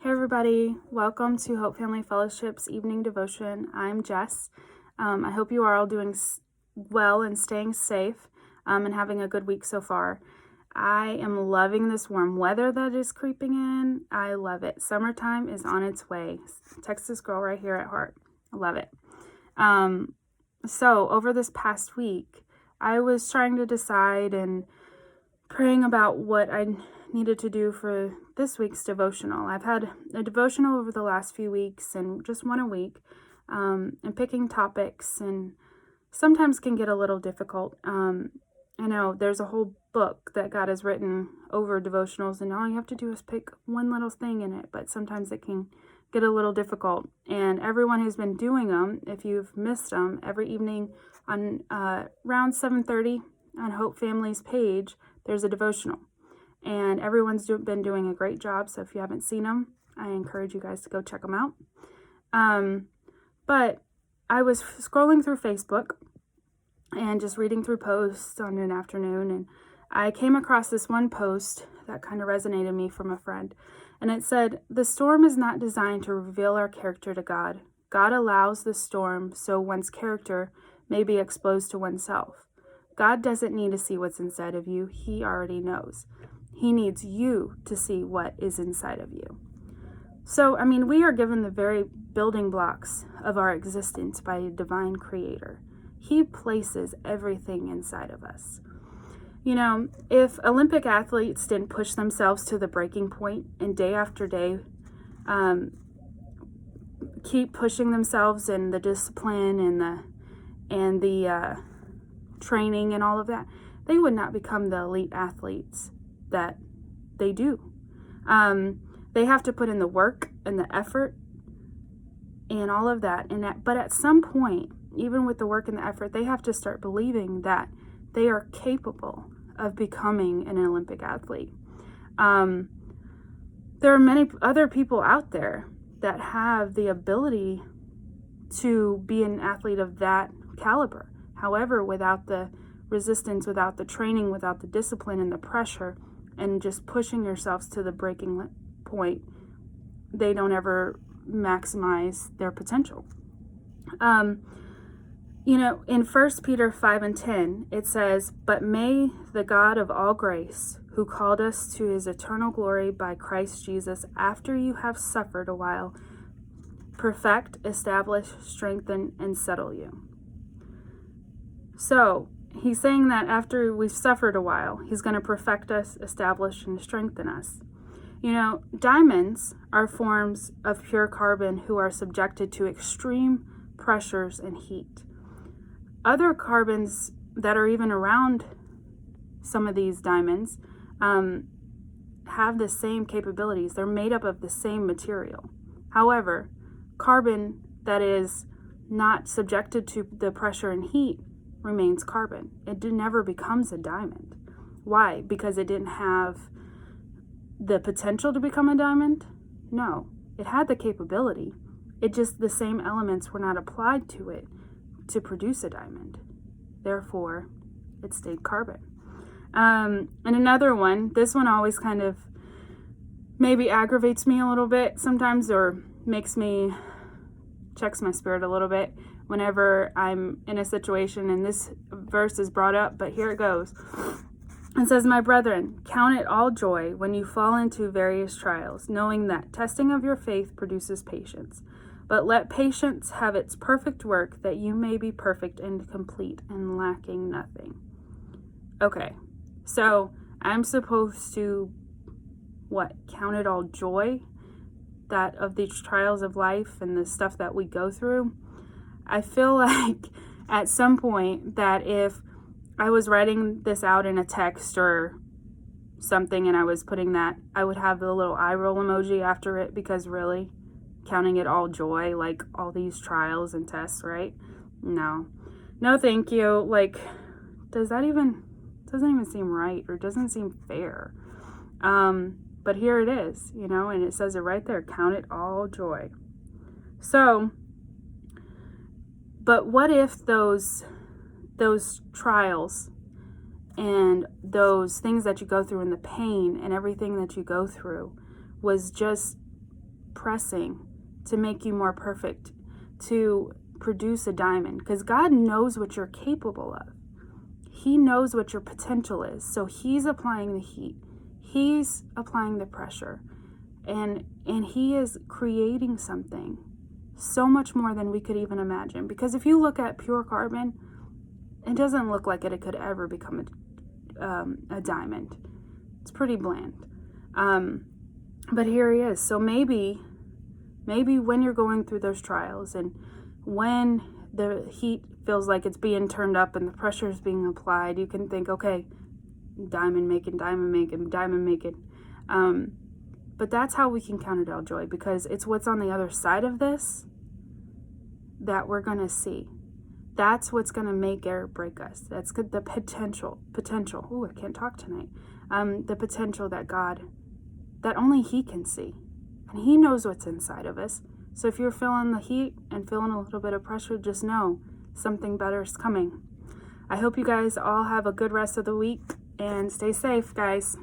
Hey everybody, welcome to Hope Family Fellowship's evening devotion. I'm Jess. I hope you are all doing well and staying safe and having a good week so far. I am loving this warm weather that is creeping in. I love it. Summertime is on its way. Texas girl right here at heart. I love it. So over this past week, I was trying to decide and praying about what I needed to do for this week's devotional. I've had a devotional over the last few weeks and just one a week, and picking topics and sometimes can get a little difficult. I know there's a whole book that God has written over devotionals and all you have to do is pick one little thing in it, but sometimes it can get a little difficult. And everyone who's been doing them, if you've missed them, every evening on around 7:30 on Hope Family's page, there's a devotional. And everyone's been doing a great job. So if you haven't seen them, I encourage you guys to go check them out. But I was scrolling through Facebook and just reading through posts on an afternoon. And I came across this one post that kind of resonated me from a friend. And it said, "The storm is not designed to reveal our character to God. God allows the storm so one's character may be exposed to oneself. God doesn't need to see what's inside of you. He already knows. He needs you to see what is inside of you." So, we are given the very building blocks of our existence by a divine creator. He places everything inside of us. If Olympic athletes didn't push themselves to the breaking point and day after day keep pushing themselves in the discipline and the training and all of that, they would not become the elite athletes that they do. They have to put in the work and the effort and all of that. But at some point, even with the work and the effort, they have to start believing that they are capable of becoming an Olympic athlete. There are many other people out there that have the ability to be an athlete of that caliber. However, without the resistance, without the training, without the discipline and the pressure, and just pushing yourselves to the breaking point, they don't ever maximize their potential. In 1 Peter 5:10, it says, "But may the God of all grace, who called us to his eternal glory by Christ Jesus, after you have suffered a while, perfect, establish, strengthen, and settle you." So, he's saying that after we've suffered a while, he's going to perfect us, establish, and strengthen us. Diamonds are forms of pure carbon who are subjected to extreme pressures and heat. Other carbons that are even around some of these diamonds have the same capabilities. They're made up of the same material. However, carbon that is not subjected to the pressure and heat remains carbon. It never becomes a diamond. Why? Because it didn't have the potential to become a diamond? No, it had the capability. The same elements were not applied to it to produce a diamond. Therefore, it stayed carbon. And another one, this one always kind of maybe aggravates me a little bit sometimes, or checks my spirit a little bit whenever I'm in a situation and this verse is brought up, but here it goes. It says, "My brethren, count it all joy when you fall into various trials, knowing that testing of your faith produces patience. But let patience have its perfect work, that you may be perfect and complete and lacking nothing." Okay, so I'm supposed to, count it all joy, that of these trials of life and the stuff that we go through? I feel like at some point that if I was writing this out in a text or something and I was putting that, I would have the little eye roll emoji after it, because really, counting it all joy, like all these trials and tests, right? No thank you. Doesn't even seem right, or doesn't seem fair. But here it is, and it says it right there, count it all joy. So, but what if those trials and those things that you go through and the pain and everything that you go through was just pressing to make you more perfect, to produce a diamond, because God knows what you're capable of. He knows what your potential is. So he's applying the heat. He's applying the pressure. And he is creating something so much more than we could even imagine. Because if you look at pure carbon, it doesn't look like it could ever become a diamond. It's pretty bland. But here he is. So maybe when you're going through those trials and when the heat feels like it's being turned up and the pressure is being applied, you can think, okay, diamond making. But that's how we can count it all joy, because it's what's on the other side of this that we're going to see. That's what's going to make or break us. That's the potential. Ooh, I can't talk tonight. The potential that only he can see. And he knows what's inside of us. So if you're feeling the heat and feeling a little bit of pressure, just know something better is coming. I hope you guys all have a good rest of the week and stay safe, guys.